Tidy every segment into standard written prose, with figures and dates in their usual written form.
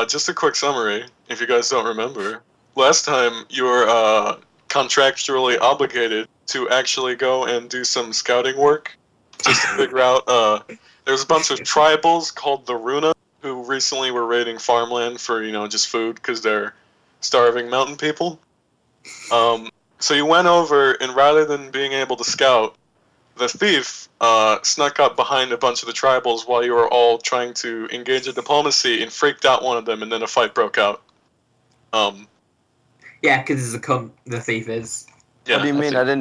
just a quick summary, if you guys don't remember. Last time, you were contractually obligated to actually go and do some scouting work, just to figure out, there's a bunch of tribals called the Runa, who recently were raiding farmland for, just food, because they're starving mountain people. So you went over, and rather than being able to scout, the thief snuck up behind a bunch of the tribals while you were all trying to engage in diplomacy and freaked out one of them, and then a fight broke out. Yeah, because he's a cunt, the thief is. Yeah. What do you mean? I didn't.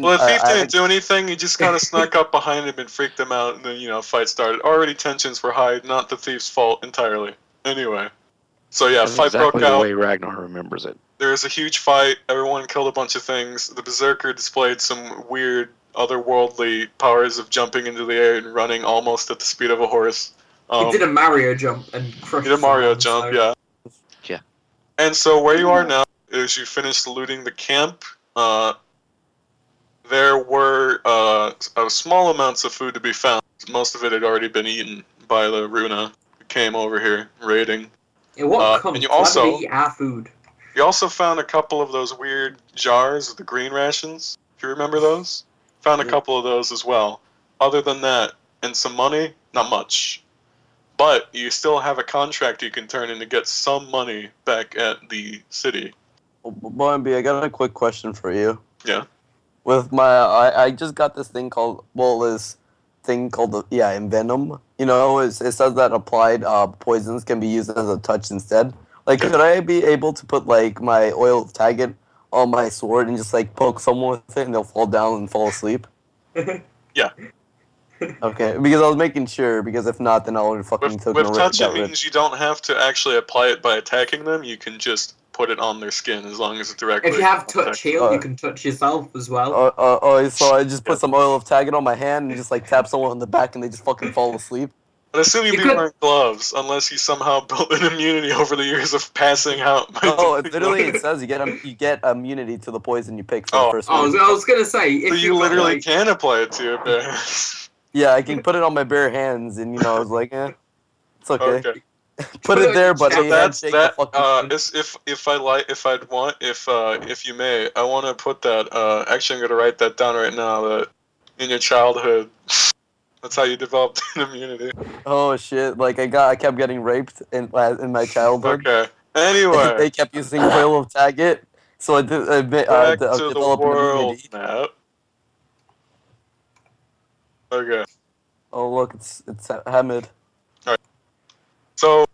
Well, the thief didn't do anything. He just kind of snuck up behind him and freaked him out, and then a fight started. Already tensions were high. Not the thief's fault entirely. Anyway, so yeah, That's fight broke exactly out. the way Ragnar remembers it. There was a huge fight. Everyone killed a bunch of things. The berserker displayed some weird, otherworldly powers of jumping into the air and running almost at the speed of a horse. He did a Mario jump and crushed. He did a Mario jump, yeah. Yeah. And so where you are now is you finished looting the camp. There were small amounts of food to be found. Most of it had already been eaten by the Runa who came over here raiding. And what and you also eat our food? You also found a couple of those weird jars of the green rations. If you remember those, found a couple of those as well. Other than that, and some money, not much. But you still have a contract you can turn in to get some money back at the city. Boimby, I got a quick question for you. Yeah. With I just got this thing called Envenom. It says that applied poisons can be used as a touch instead. Like, could I be able to put like my oil of Taggart on my sword and just like poke someone with it and they'll fall down and fall asleep? Yeah. Okay, because I was making sure, because if not, then I would have fucking taken With touch, it means you don't have to actually apply it by attacking them. You can just put it on their skin as long as it's directly. If you have touch heal, you can touch yourself as well. So I just put some oil of Taggart on my hand and just like tap someone on the back and they just fucking fall asleep. But assume you'd be wearing gloves, unless you somehow built an immunity over the years of passing out. It says you get immunity to the poison you pick for the first one. I was gonna say, if so you literally can apply it to your bare hands. Yeah, I can put it on my bare hands, and I was like, it's okay. Put it there, but if you may, I want to put that. Actually, I'm gonna write that down right now. That in your childhood, that's how you developed an immunity. Oh shit! Like I kept getting raped in my childhood. Okay. Anyway, they kept using oil of Taggart, so I developed an immunity. Map. Okay. Oh look, it's Hamid. Alright. So,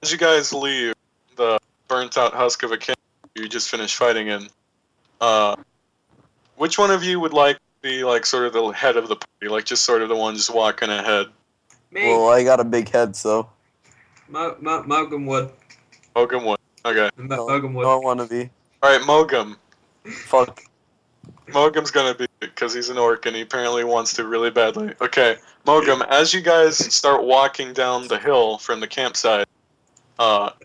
as you guys leave the burnt-out husk of a camp you just finished fighting in, which one of you would like to be like sort of the head of the party, like just sort of the one just walking ahead? Me. Well, I got a big head, so. Mogum would. Mogum would. Okay. Mogum would. I don't want to be. Alright, Mogum. Fuck. Mogum's gonna be, because he's an orc and he apparently wants to really badly. Okay, Mogum, as you guys start walking down the hill from the campsite, out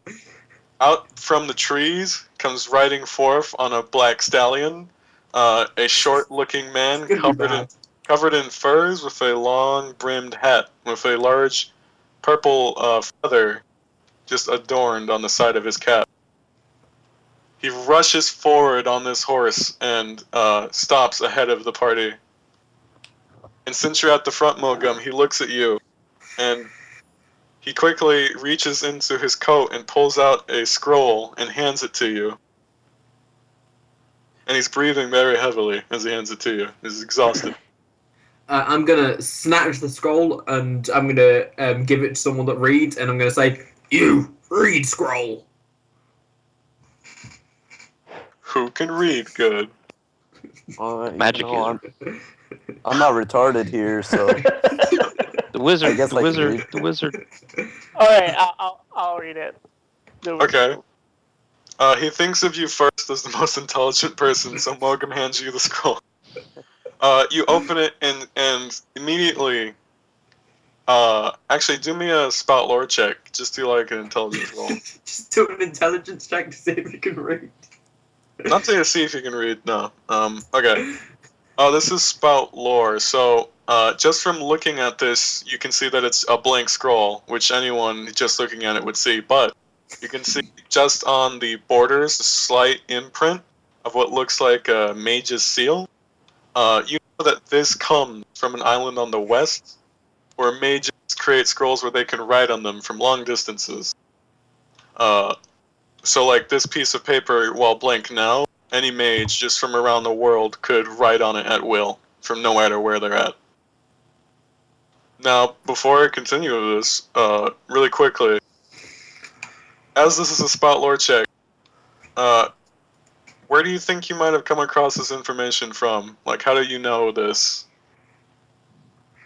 from the trees comes riding forth on a black stallion, a short-looking man covered in furs with a long-brimmed hat with a large purple feather just adorned on the side of his cap. He rushes forward on this horse and stops ahead of the party. And since you're at the front, Mogum, he looks at you, and he quickly reaches into his coat and pulls out a scroll and hands it to you. And he's breathing very heavily as he hands it to you. He's exhausted. I'm gonna snatch the scroll and I'm gonna give it to someone that reads, and I'm gonna say, "You read scroll." Who can read good? Magic user. I'm not retarded here, so. The wizard. The wizard. All right, I'll read it. Okay. He thinks of you first as the most intelligent person, so Mogum hands you the scroll. You open it and immediately. Actually, do me a spout lore check. Just do like an intelligence roll. Just do an intelligence check to see if you can read. Not to see if you can read, no. Okay. This is spout lore. So, just from looking at this, you can see that it's a blank scroll, which anyone just looking at it would see, but you can see just on the borders a slight imprint of what looks like a mage's seal. You know that this comes from an island on the west, where mages create scrolls where they can write on them from long distances. So like this piece of paper, while blank now, any mage just from around the world could write on it at will, from no matter where they're at. Now, before I continue with this, really quickly, as this is a spout lore check, where do you think you might have come across this information from? Like, how do you know this?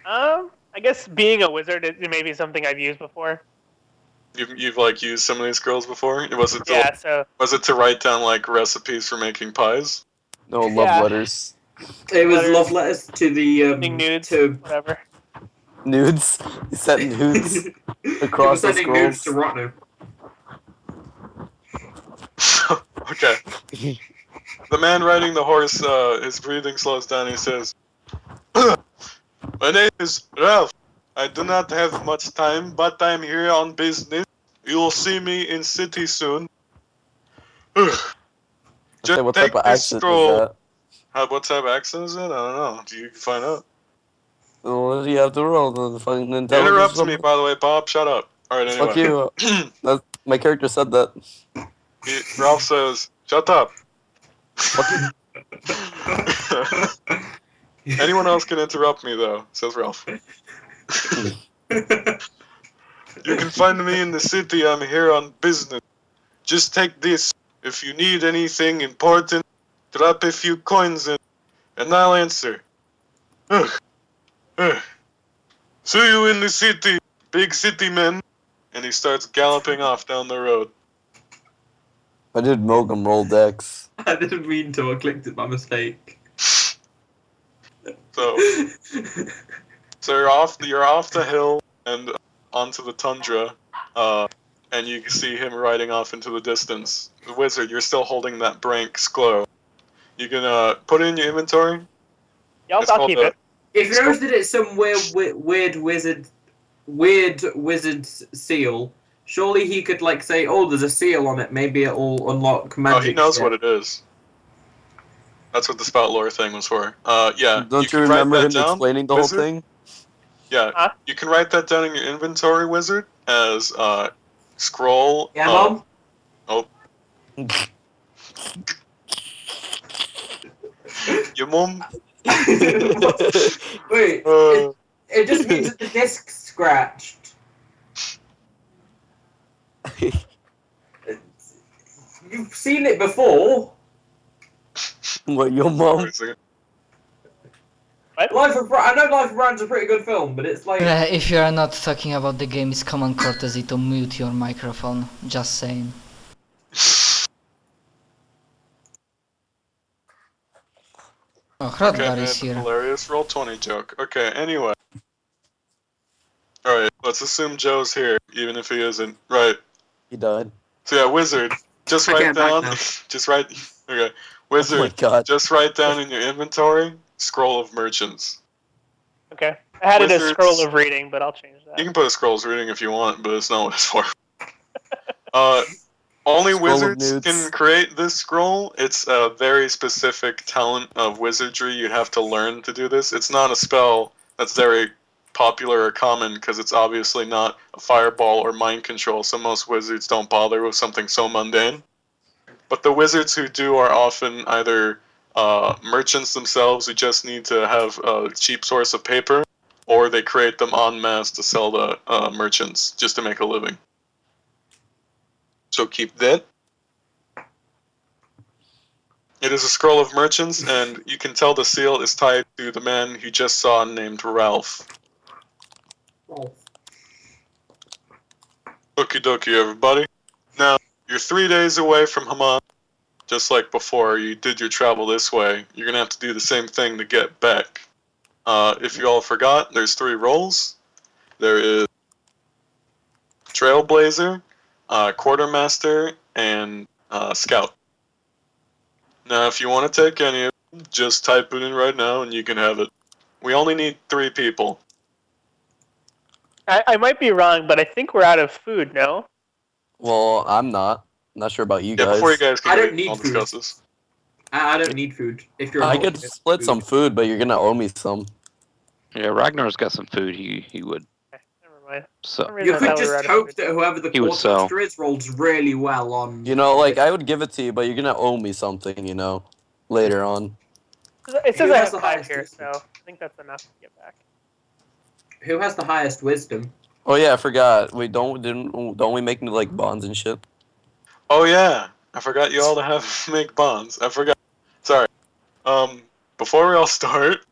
I guess being a wizard, it may be something I've used before. You've like used some of these scrolls before? Was it to, Yeah, so was it to write down like recipes for making pies? No love Yeah. letters. It was Letters. love letters to the sending nudes, to whatever. Nudes. You sent nudes across the sending nudes to scrolls. Rotno. Okay. The man riding the horse, his breathing slows down. He says, "My name is Ralph. I do not have much time, but I'm here on business. You'll see me in city soon. Just Okay, what take type of this accent scroll." is that? What type of accent is it? I don't know. Do you find out? Well, you have to roll the fucking You intelligence. interrupts me, by the way, Bob. Shut up. Alright, anyway. Fuck you. My character said that. Ralph says, "Shut up." Anyone else can interrupt me, though, says Ralph. "You can find me in the city. I'm here on business. Just take this. If you need anything important, drop a few coins in, and I'll answer. Ugh. Ugh. See you in the city, big city man." And he starts galloping off down the road. I did Mogum roll decks. I didn't mean to. I clicked it by mistake. So you're off the hill and onto the tundra, and you can see him riding off into the distance. The wizard, you're still holding that blank scroll. You can put it in your inventory. Yeah, It's I'll called keep a- it. If you notice that it's some weird wizard seal, surely he could like say, "Oh, there's a seal on it. Maybe it'll unlock magic." Oh, he knows shit." what it is. That's what the spout lore thing was for. Yeah. Don't you can write remember that him down, explaining the wizard? whole thing? Yeah. Huh? You can write that down in your inventory, wizard, as scroll. Yeah, Mom. Your mum. Wait, it just means that the disc scratched. You've seen it before. What, your mom? Life of Brian. I know Life of Brian's a pretty good film, but it's like. If you are not talking about the game, it's common courtesy to mute your microphone. Just saying. Oh, Hrodgar Okay, is here. hilarious roll 20 joke. Okay, anyway. Alright, let's assume Joe's here, even if he isn't. Right. He died. So yeah, wizard, just Okay, write I'm back down. now. Just write. Okay, Oh wizard, my god. just write down in your inventory scroll of merchants. Okay. I had it as Wizards- scroll of reading, but I'll change that. You can put a scrolls reading if you want, but it's not what it's for. Only Scroll of wizards nudes. can create this scroll. It's a very specific talent of wizardry. You'd have to learn to do this. It's not a spell that's very popular or common because it's obviously not a fireball or mind control, so most wizards don't bother with something so mundane. But the wizards who do are often either merchants themselves who just need to have a cheap source of paper, or they create them en masse to sell to merchants just to make a living. So keep that. It is a scroll of merchants, and you can tell the seal is tied to the man you just saw named Ralph. Okie dokie, everybody. Now, you're 3 days away from Haman. Just like before, you did your travel this way. You're going to have to do the same thing to get back. If you all forgot, there's 3 roles. There is Trailblazer, Quartermaster, and Scout. Now, if you want to take any of them, just type it in right now and you can have it. We only need 3 people. I might be wrong, but I think we're out of food. No. Well, I'm not. Not sure about you Yeah, guys. before you guys I can don't leave, need I'll food. discuss this. I don't need food. If you're I not could split some food, but you're gonna owe me some. Yeah, Ragnar's got some food. He would. Okay, never mind. For So some reason, You I could thought we were just out of hope food. that whoever the He would sell. quartermaster is rolls really well on. You know, like I would give it to you, but you're gonna owe me something. You know, later on. It says Who I has have the 5 highest here, wisdom? so I think that's enough to get back. Who has the highest wisdom? Oh yeah, I forgot. Wait, don't we make like bonds and shit? Oh yeah, I forgot you all to have make bonds. I forgot. Sorry. Before we all start,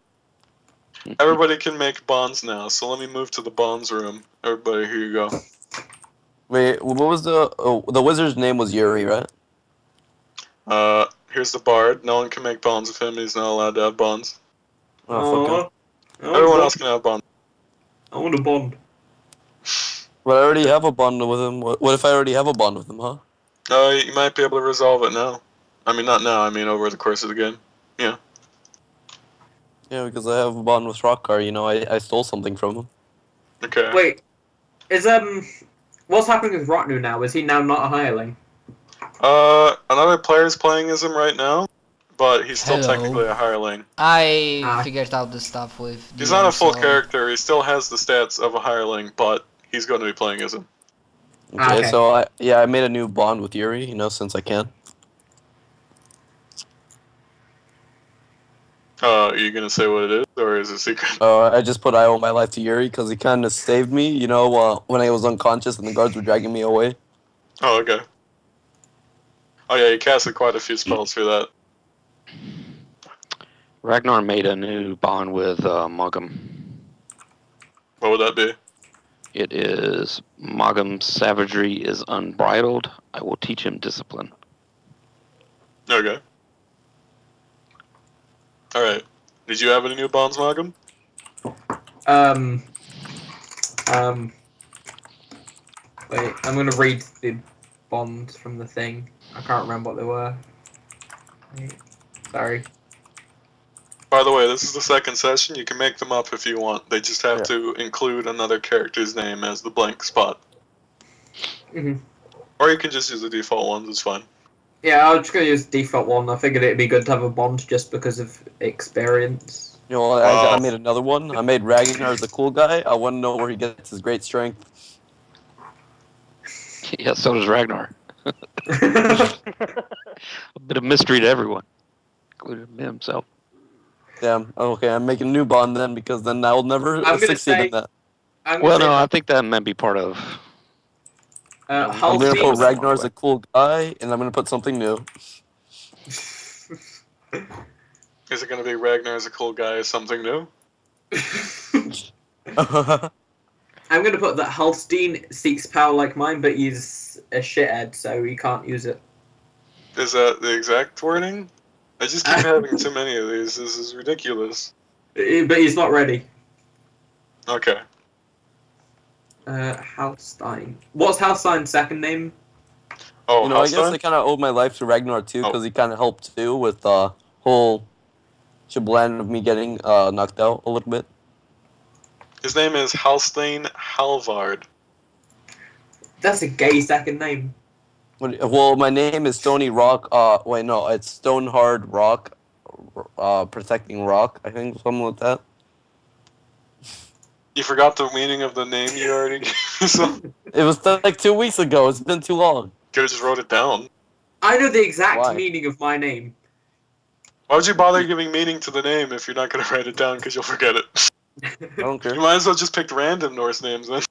everybody can make bonds now. So let me move to the bonds room. Everybody, here you go. Wait, what was the wizard's name was Yuri, right? Here's the bard. No one can make bonds with him. He's not allowed to have bonds. Oh, fuck him. Everyone else can have bonds. I want a bond. But I already have a bond with him. What if I already have a bond with him, huh? You might be able to resolve it now. I mean, not now. I mean, over the course of the game. Yeah. Yeah, because I have a bond with Rockcar. You know, I stole something from him. Okay. Wait, is what's happening with Rotnu now? Is he now not a hireling? Another player's playing as him right now, but he's still Hello. technically a hireling. I figured out the stuff with. He's not a full so- character. He still has the stats of a hireling, but he's going to be playing as him. Okay, Okay. so I made a new bond with Yuri. You know, since I can. Are you gonna say what it is, or is it a secret? I just put I owe my life to Yuri because he kind of saved me. You know, when I was unconscious and the guards were dragging me away. Oh, okay. Oh yeah, you casted quite a few spells for that. Ragnar made a new bond with Mogum. What would that be? It is Mogum's savagery is unbridled. I will teach him discipline. Okay. Alright. Did you have any new bonds, Malcolm? Wait, I'm gonna read the bonds from the thing. I can't remember what they were. Wait, sorry. By the way, this is the second session. You can make them up if you want. They just have Yeah. to include another character's name as the blank spot. Mhm. Or you can just use the default ones, it's fine. Yeah, I was just gonna use the default one. I figured it'd be good to have a bond just because of experience. You know, I made another one. I made Ragnar as a cool guy. I want to know where he gets his great strength. Yeah, so does Ragnar. A bit of mystery to everyone, including him himself. Damn. Okay, I'm making a new bond then because then I'll never I'm gonna succeed say- in that. Well, no, I think that might be part of. I'm gonna Halsey. put Ragnar as a cool guy, and I'm gonna put something new. Is it gonna be Ragnar as a cool guy as something new? I'm gonna put that Halstein seeks power like mine, but he's a shithead, so he can't use it. Is that the exact wording? I just keep having too many of these. This is ridiculous. But he's not ready. Okay. Halstein. What's Halstein's second name? Oh, You know, I guess Halstein? I kind of owed my life to Ragnar too, because he kind of helped too with the whole shebang of me getting knocked out a little bit. His name is Halstein Halvard. That's a gay second name. Well, my name is Stony Rock. Wait, no, it's Stonehard Rock, protecting Rock. I think something like that. You forgot the meaning of the name you already gave yourself? It was like 2 weeks ago. It's been too long. Could've just wrote it down. I know the exact Why? meaning of my name. Why would you bother giving meaning to the name if you're not gonna write it down because you'll forget it? I don't care. You might as well just pick random Norse names then.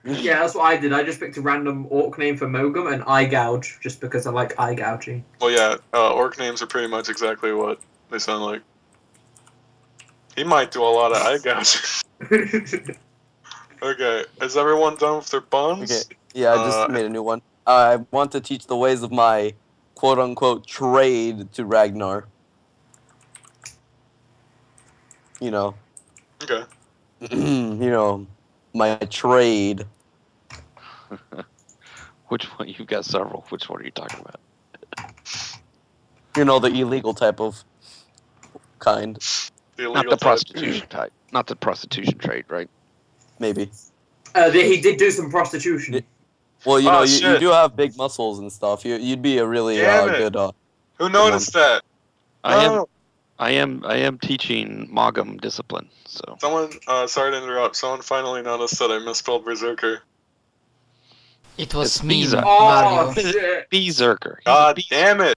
Yeah, that's what I did. I just picked a random orc name for Mogum and eye gouge, just because I like eye gouging. Well, yeah, orc names are pretty much exactly what they sound like. He might do a lot of eye gouging. Okay, is everyone done with their bonds? Okay. Yeah, I just made a new one. I want to teach the ways of my quote-unquote trade to Ragnar. You know. Okay. You know, my trade. Which one? You've got several. Which one are you talking about? You know, the illegal type of kind. The Not illegal the type. prostitution type. Not the prostitution trade, right? Maybe. He did do some prostitution. Yeah. Well, you Oh, know, you shit. do have big muscles and stuff. You'd be a really Damn it. good. Who noticed that? No. I am teaching Mogum discipline. So Someone, sorry to interrupt. Someone finally noticed that I misspelled Berserker. It was It's me, Visa. Oh Mario. shit! Berserker. God damn it!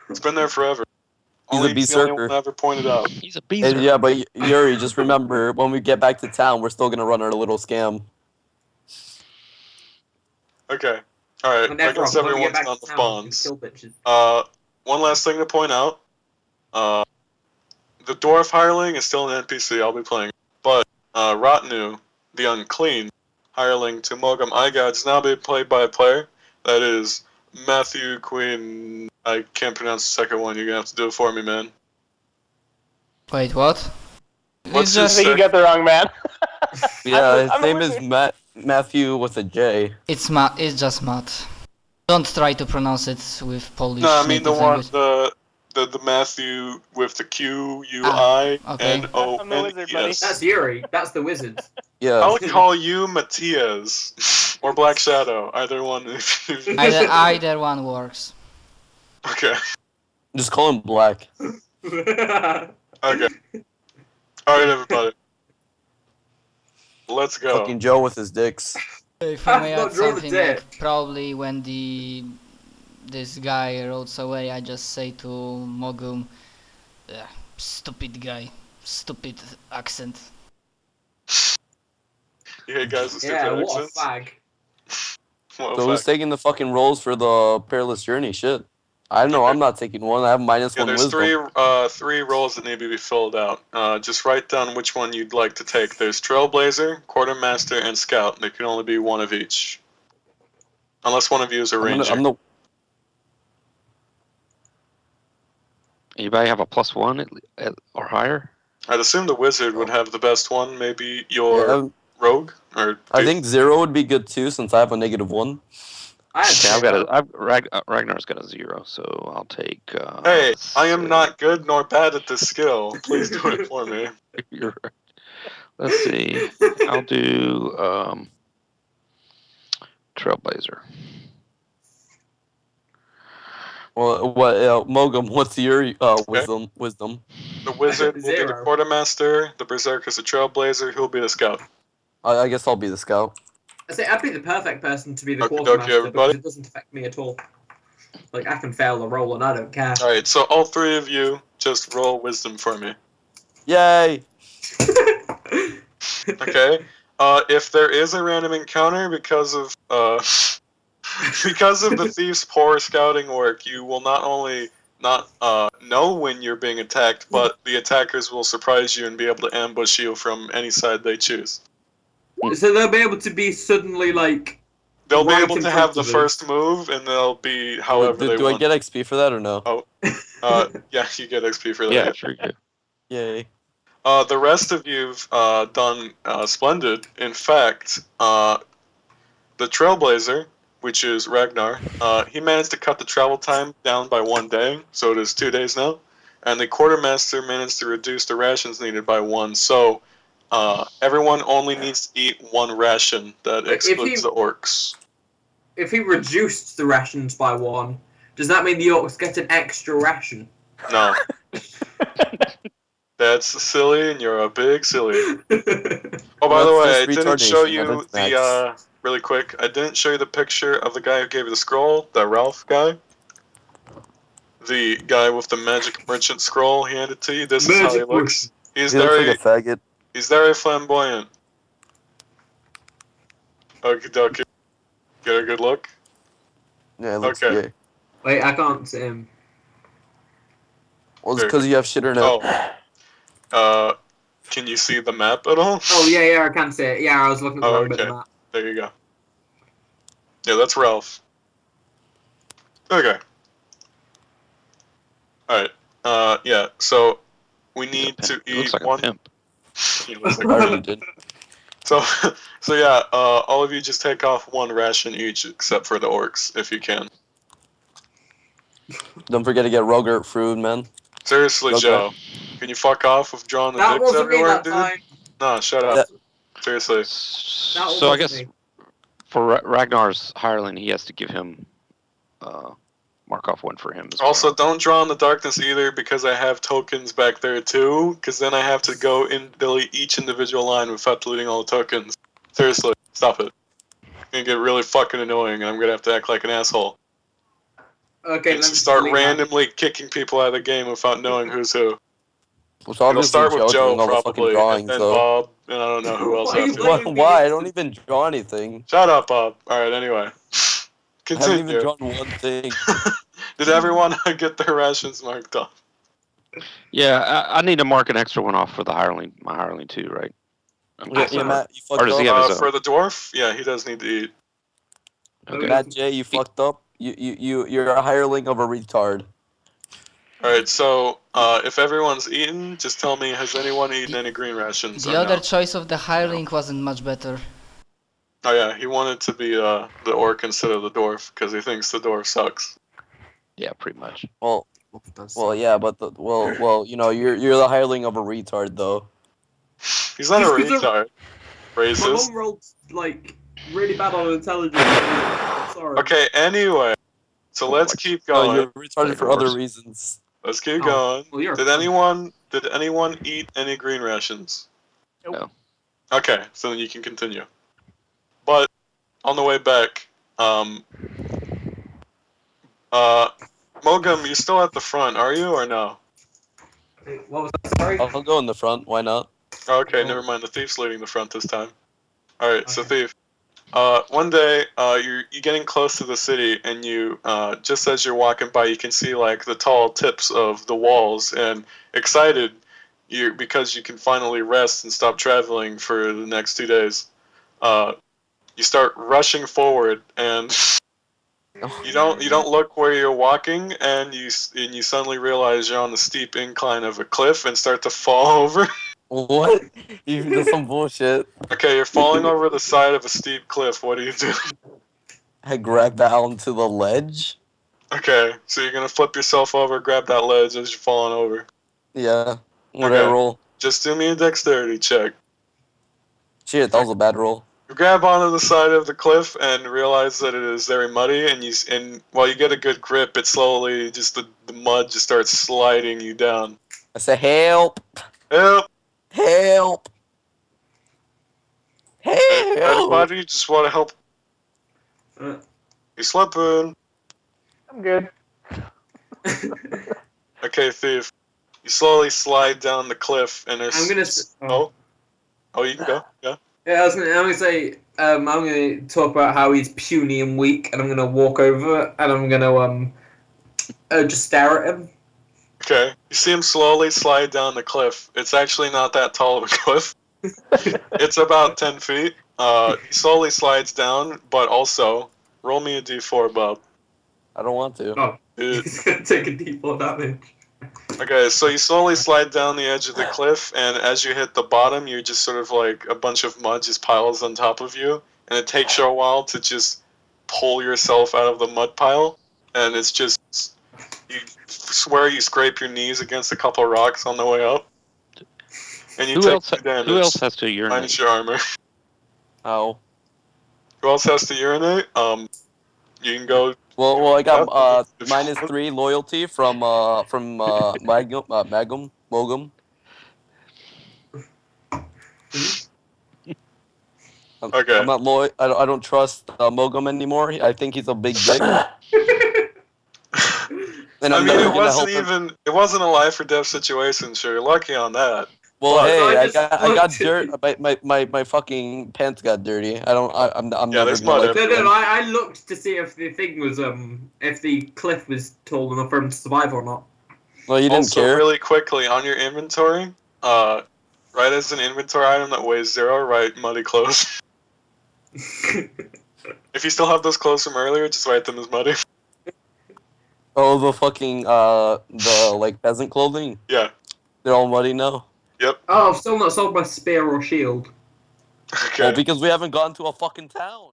It's been there forever. He's a Only the only berserker. one ever pointed out. He's a And berserker. yeah, but Yuri, just remember when we get back to town, we're still gonna run our little scam. Okay. Alright, I Whenever guess when we everyone's get back done to with town, bonds. kill bitches. One last thing to point out. The dwarf hireling is still an NPC, I'll be playing. But, Rotnu, the unclean hireling to Mogum Igad is now being played by a player. That is Matthew Quinn. I can't pronounce the second one, you're gonna have to do it for me, man. Wait, what? What's It's I his just think you got the wrong man. Yeah, I'm his the name is wizard. Matthew with a J. it's just Matt. Don't try to pronounce it with Polish. No, I mean the native one, language. the Matthew with the Q U Ah, I okay. N O I'm the N wizard, E buddy. S. That's Yuri. That's the wizard. Yeah. I'll call you Matthias or Black Shadow, either one. Either one works. Okay. Just call him Black. Okay. All right, everybody. Let's go. Fucking Joe with his dicks. If I may Not add draw the something, dick. like, probably when this guy rots away, I just say to Mogum, stupid guy, stupid accent. You hate guys with Yeah, stupid what a accents? fag. What a So who's fag. taking the fucking rolls for the perilous journey? Shit. I don't know. I'm not taking one. I have minus Yeah, one there's wisdom. three roles that need to be filled out. Just write down which one you'd like to take. There's Trailblazer, Quartermaster, and Scout. There can only be one of each. Unless one of you is a ranger. I'm the Anybody have a +1 or higher? I'd assume the wizard would have the best one. Maybe your yeah, rogue or I think 0 would be good too, since I have a -1. I had Okay, zero. Ragnar's got a 0, so I'll take. Hey, I am not good nor bad at this skill. Please do it for me. You're right. Let's see. I'll do Trailblazer. Well, what Mogum? What's your wisdom? The wizard will be the Zero. quartermaster. The berserker's the trailblazer. Who'll be the scout? I guess I'll be the scout. I say I'd be the perfect person to be the Okie dokie, quartermaster everybody. because it doesn't affect me at all. Like I can fail the roll and I don't care. All right, so all three of you just roll wisdom for me. Yay! Okay. If there is a random encounter because of the thief's poor scouting work, you will not only not know when you're being attacked, but the attackers will surprise you and be able to ambush you from any side they choose. So they'll be able to be suddenly like. They'll Right be able in to front have the of us. first move, and they'll be however do they do I want. get XP for that or no? Yeah, you get XP for that. Yeah, sure you do. Yay! The rest of you've done splendid. In fact, the Trailblazer, which is Ragnar, he managed to cut the travel time down by 1 day, so it is 2 days now. And the Quartermaster managed to reduce the rations needed by 1, so everyone only needs to eat 1 ration. That But if excludes he- the orcs. If he reduced the rations by 1, does that mean the orcs get an extra ration? No. That's silly, and you're a big silly. Oh, by the way, I That's just didn't show retardation, you that's the, really quick, I didn't show you the picture of the guy who gave you the scroll, the Ralph guy. The guy with the magic merchant scroll he handed to you. This is how he Magic looks. He's He looks very, like a faggot. he's very flamboyant. Okie dokie. Get a good look. Yeah, it looks Okay. gay. Wait, I can't see him. Well, it's because you have shit or no. Oh. Can you see the map at all? Oh yeah, I can see it. Yeah, I was looking at the Oh, wrong bit of okay. the map. There you go. Yeah, that's Ralph. Okay. Alright. Yeah, so we need to He looks eat like a one. pimp. He looks I like already did. So yeah, all of you just take off 1 ration each, except for the orcs, if you can. Don't forget to get Rogert fruit, man. Seriously, Okay. Joe. Can you fuck off with drawing the That dicks wasn't me everywhere, that dude? time. No, shut up. Seriously. So I guess for Ragnar's hireling, he has to give him mark off one for him as Also, well. don't draw in the darkness either because I have tokens back there too. Because then I have to go and delete each individual line without deleting all the tokens. Seriously, stop it. It's gonna get really fucking annoying, and I'm gonna have to act like an asshole. Okay, And let's start delete that. randomly kicking people out of the game without knowing who's who. Which It'll obviously start with Joe judging all the fucking probably, and drawings, then though. Bob, and I don't know who else Why are you after. letting Why? me I don't even draw anything. Shut up, Bob. Alright, anyway. I haven't even Continue. drawn one thing. Did everyone get their rations marked off? Yeah, I need to mark an extra one off for the hireling, my hireling too, right? Yeah, Matt, you Or fucked does he up. have his For own? the dwarf? Yeah, he does need to eat. Okay. Matt J, you fucked up. You're a hireling of a retard. Alright, so if everyone's eaten, just tell me, has anyone eaten any green rations? The or other no? choice of the hireling wasn't much better. Oh yeah, he wanted to be the orc instead of the dwarf because he thinks the dwarf sucks. Yeah, pretty much. Well, yeah, but you know, you're the hireling of a retard, though. He's not a Just 'cause retard. My Racist. mom rolled like really bad on intelligence. I'm sorry. Okay, anyway. So let's keep No, going. you're retarded for other reasons. Let's keep Oh, going. well, you're Did fine. anyone eat any green rations? No. Okay, so then you can continue. But on the way back, Mogum, you're still at the front, are you, or no? What was that? Sorry. I'll go in the front. Why not? Okay, never mind. The thief's leading the front this time. Alright, so Okay. thief. One day, you're getting close to the city, and you, just as you're walking by, you can see like the tall tips of the walls, and excited, because you can finally rest and stop traveling for the next 2 days. You start rushing forward, and you don't look where you're walking, and you suddenly realize you're on the steep incline of a cliff and start to fall over. What? You did some bullshit. Okay, you're falling over the side of a steep cliff. What do you do? I grabbed that onto the ledge. Okay, so you're gonna flip yourself over, grab that ledge as you're falling over. Yeah. What'd I Okay. roll? Just do me a dexterity check. Shit, that was a bad roll. You grab onto the side of the cliff and realize that it is very muddy, and while you get a good grip, it slowly just the mud just starts sliding you down. I said, help! Help! Help! Help! Everybody, just want to help. Uh. You slipping. I'm good. Okay, thief. You slowly slide down the cliff, and there's. I'm gonna. Oh, you can go. Yeah. Yeah, I'm gonna say. I'm gonna talk about how he's puny and weak, and I'm gonna walk over and I'm gonna just stare at him. Okay. You see him slowly slide down the cliff. It's actually not that tall of a cliff. It's about 10 feet. He slowly slides down, but also roll me a d4, Bob. I don't want to. Oh, It- he's gonna take a d4 damage. Okay, so you slowly slide down the edge of the cliff, and as you hit the bottom, you're just sort of like a bunch of mud just piles on top of you, and it takes you a while to just pull yourself out of the mud pile, and it's just, you swear you scrape your knees against a couple rocks on the way up, and you Who take else? 2 damage, Who else has to minus urinate? your armor. Ow. Who else has to urinate? You can go. Well, I got If- -3 loyalty from Mogum. Okay. I'm not loyal. I don't trust Mogum anymore. I think he's a big dick. And I I'm mean, never it gonna wasn't help him. even. It wasn't a life or death situation. So you're lucky on that. Well, But- hey, I I just got looked- dirt. My fucking pants got dirty. I'm Yeah, never there's gonna mud let everywhere. No, I looked to see if the thing was if the cliff was tall enough for him to survive or not. Well, you didn't Also, care. really quickly on your inventory, write as an inventory item that weighs 0. Write muddy clothes. If you still have those clothes from earlier, just write them as muddy. Oh, the fucking the like peasant clothing. Yeah. They're all muddy now. Oh, I've still not sold my spear or shield. Okay. Well, because we haven't gone to a fucking town.